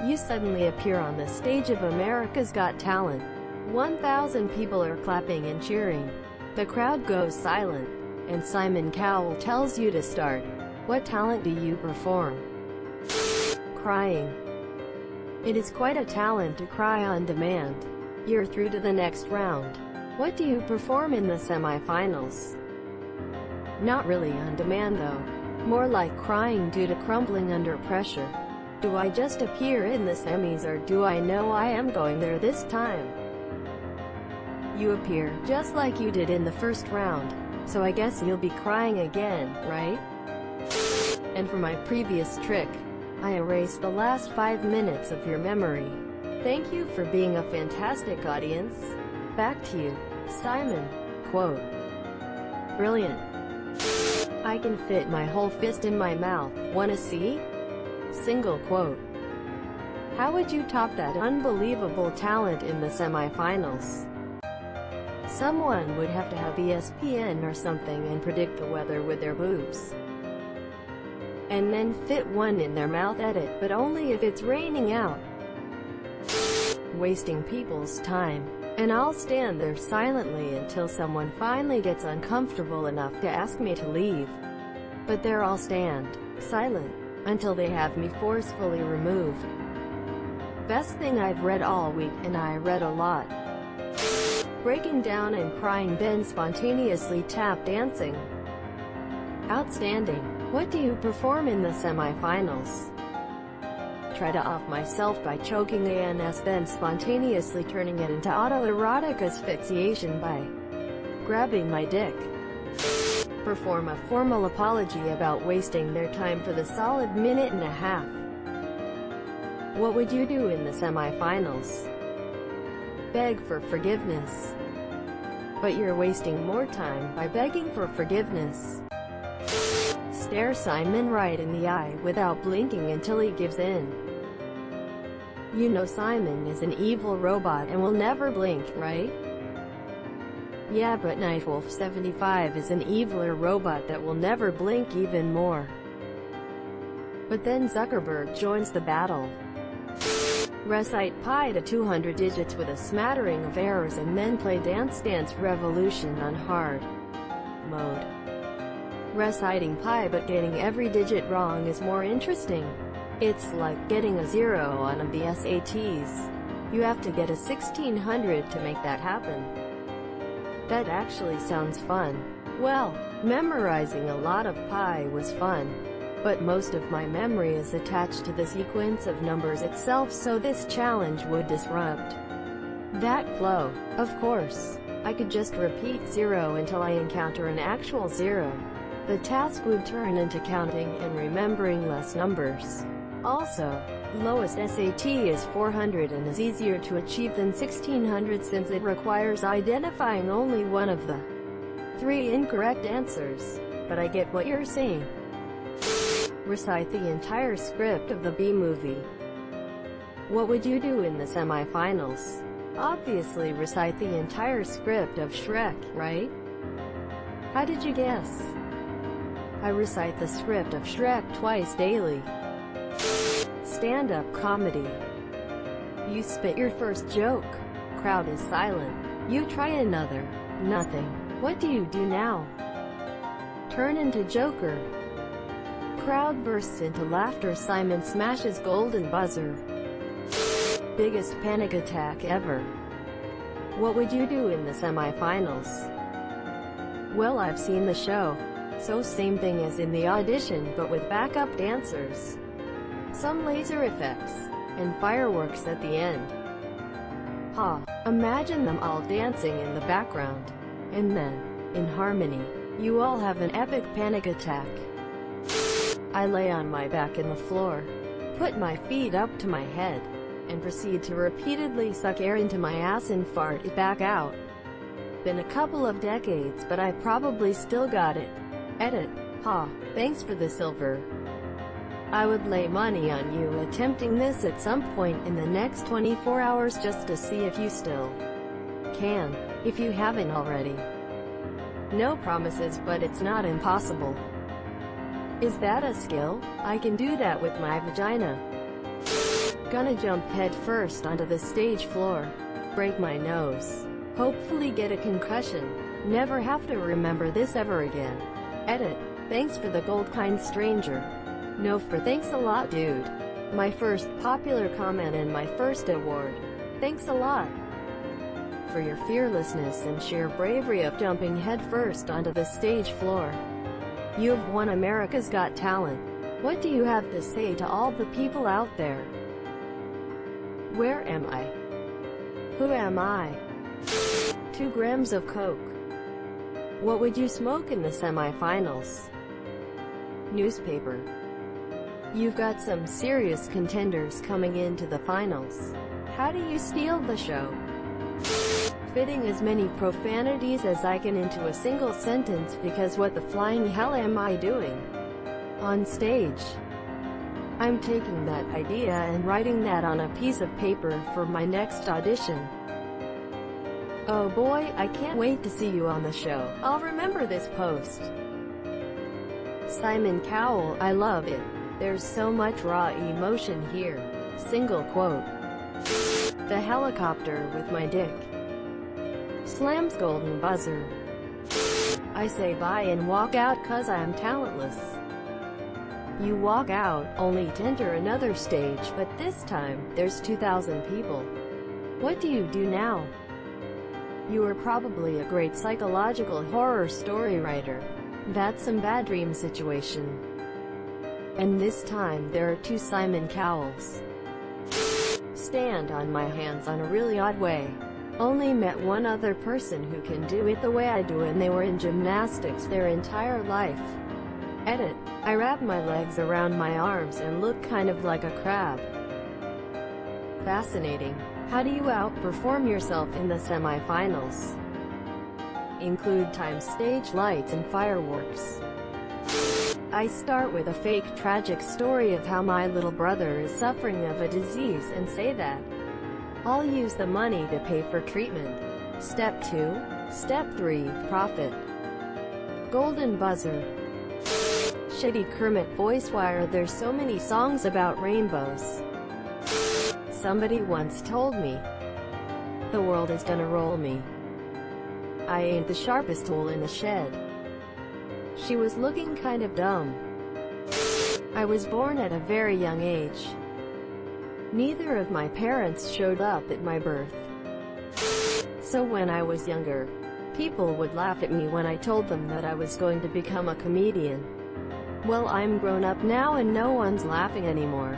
You suddenly appear on the stage of America's Got Talent. 1,000 people are clapping and cheering. The crowd goes silent, and Simon Cowell tells you to start. What talent do you perform? Crying. It is quite a talent to cry on demand. You're through to the next round. What do you perform in the semi-finals? Not really on demand though. More like crying due to crumbling under pressure. Do I just appear in the semis, or do I know I am going there this time? You appear, just like you did in the first round, so I guess you'll be crying again, right? And for my previous trick, I erased the last 5 minutes of your memory. Thank you for being a fantastic audience. Back to you, Simon. Quote. Brilliant. I can fit my whole fist in my mouth. Wanna see? Single quote. How would you top that unbelievable talent in the semi-finals? Someone would have to have ESPN or something and predict the weather with their boobs. And then fit one in their mouth. Edit, but only if it's raining out. Wasting people's time. And I'll stand there silently until someone finally gets uncomfortable enough to ask me to leave. But there I'll stand, silent, until they have me forcefully removed. Best thing I've read all week, and I read a lot. Breaking down and crying, then spontaneously tap dancing. Outstanding. What do you perform in the semi-finals? Try to off myself by choking ANS, then spontaneously turning it into autoerotic asphyxiation by grabbing my dick. Perform a formal apology about wasting their time for the solid minute and a half. What would you do in the semi-finals? Beg for forgiveness. But you're wasting more time by begging for forgiveness. Stare Simon right in the eye without blinking until he gives in. You know Simon is an evil robot and will never blink, right? Yeah, but Nightwolf75 is an eviler robot that will never blink even more. But then Zuckerberg joins the battle. Recite pi to 200 digits with a smattering of errors and then play Dance Dance Revolution on hard mode. Reciting pi but getting every digit wrong is more interesting. It's like getting a 0 on the SATs. You have to get a 1600 to make that happen. That actually sounds fun. Well, memorizing a lot of pi was fun. But most of my memory is attached to the sequence of numbers itself, so this challenge would disrupt that flow. Of course, I could just repeat 0 until I encounter an actual 0. The task would turn into counting and remembering less numbers. Also, lowest SAT is 400 and is easier to achieve than 1600 since it requires identifying only one of the 3 incorrect answers. But I get what you're saying. Recite the entire script of the B-movie. What would you do in the semi-finals? Obviously recite the entire script of Shrek, right? How did you guess? I recite the script of Shrek twice daily. Stand-up comedy. You spit your first joke. Crowd is silent. You try another. Nothing. What do you do now? Turn into Joker. Crowd bursts into laughter. Simon smashes golden buzzer. Biggest panic attack ever. What would you do in the semi-finals? Well, I've seen the show. So same thing as in the audition, but with backup dancers. Some laser effects, and fireworks at the end. Imagine them all dancing in the background. And then, in harmony, you all have an epic panic attack. I lay on my back in the floor, put my feet up to my head, and proceed to repeatedly suck air into my ass and fart it back out. Been a couple of decades, but I probably still got it. Edit. Thanks for the silver. I would lay money on you attempting this at some point in the next 24 hours just to see if you still can, if you haven't already. No promises, but it's not impossible. Is that a skill? I can do that with my vagina. Gonna jump head first onto the stage floor. Break my nose. Hopefully get a concussion. Never have to remember this ever again. Edit. Thanks for the gold, kind stranger. No for thanks a lot, dude. My first popular comment and my first award. Thanks a lot for your fearlessness and sheer bravery of jumping headfirst onto the stage floor. You have won America's Got Talent. What do you have to say to all the people out there? Where am I? Who am I? 2 grams of coke. What would you smoke in the semi-finals? Newspaper. You've got some serious contenders coming into the finals. How do you steal the show? Fitting as many profanities as I can into a single sentence, because what the flying hell am I doing on stage? I'm taking that idea and writing that on a piece of paper for my next audition. Oh boy, I can't wait to see you on the show. I'll remember this post. Simon Cowell, I love it. There's so much raw emotion here. Single quote. The helicopter with my dick. Slams golden buzzer. I say bye and walk out 'cause I am talentless. You walk out, only to enter another stage, but this time, there's 2,000 people. What do you do now? You are probably a great psychological horror story writer. That's some bad dream situation. And this time, there are 2 Simon Cowells. Stand on my hands on a really odd way. Only met one other person who can do it the way I do, and they were in gymnastics their entire life. Edit. I wrap my legs around my arms and look kind of like a crab. Fascinating. How do you outperform yourself in the semi-finals? Include time, stage lights and fireworks. I start with a fake tragic story of how my little brother is suffering of a disease and say that I'll use the money to pay for treatment. Step 2. Step 3. Profit. Golden buzzer. Shitty Kermit voice wire. There's so many songs about rainbows. Somebody once told me, the world is gonna roll me. I ain't the sharpest tool in the shed. She was looking kind of dumb. I was born at a very young age. Neither of my parents showed up at my birth. So when I was younger, people would laugh at me when I told them that I was going to become a comedian. Well, I'm grown up now and no one's laughing anymore.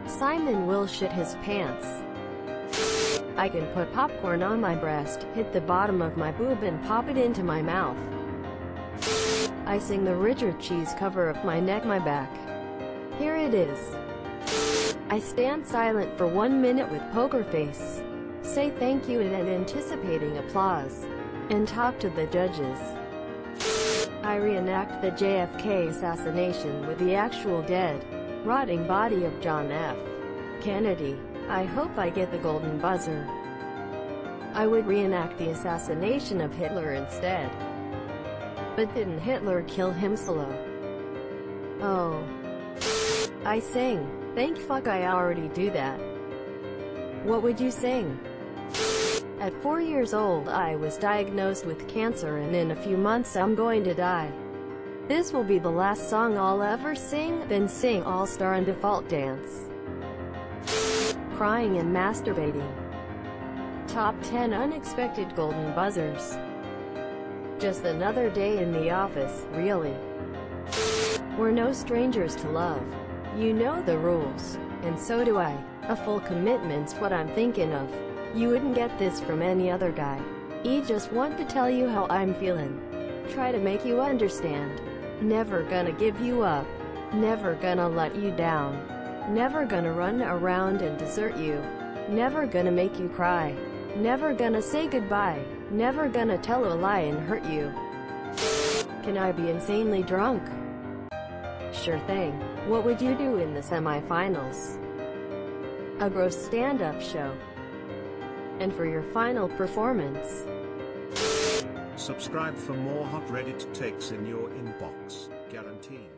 Simon will shit his pants. I can put popcorn on my breast, hit the bottom of my boob and pop it into my mouth. I sing the Richard Cheese cover of My Neck, My Back. Here it is. I stand silent for 1 minute with poker face, say thank you and anticipating applause, and talk to the judges. I reenact the JFK assassination with the actual dead, rotting body of John F. Kennedy. I hope I get the golden buzzer. I would reenact the assassination of Hitler instead. But didn't Hitler kill himself? Oh. I sing. Thank fuck I already do that. What would you sing? At 4 years old I was diagnosed with cancer, and in a few months I'm going to die. This will be the last song I'll ever sing, then sing All-Star and Default Dance. Crying and masturbating. Top 10 unexpected golden buzzers. Just another day in the office, really. We're no strangers to love. You know the rules, and so do I. A full commitment's what I'm thinking of. You wouldn't get this from any other guy. I just want to tell you how I'm feeling. Try to make you understand. Never gonna give you up. Never gonna let you down. Never gonna run around and desert you. Never gonna make you cry. Never gonna say goodbye. Never gonna tell a lie and hurt you. Can I be insanely drunk? Sure thing. What would you do in the semi-finals? A gross stand-up show. And for your final performance, subscribe for more hot Reddit takes in your inbox, guaranteed.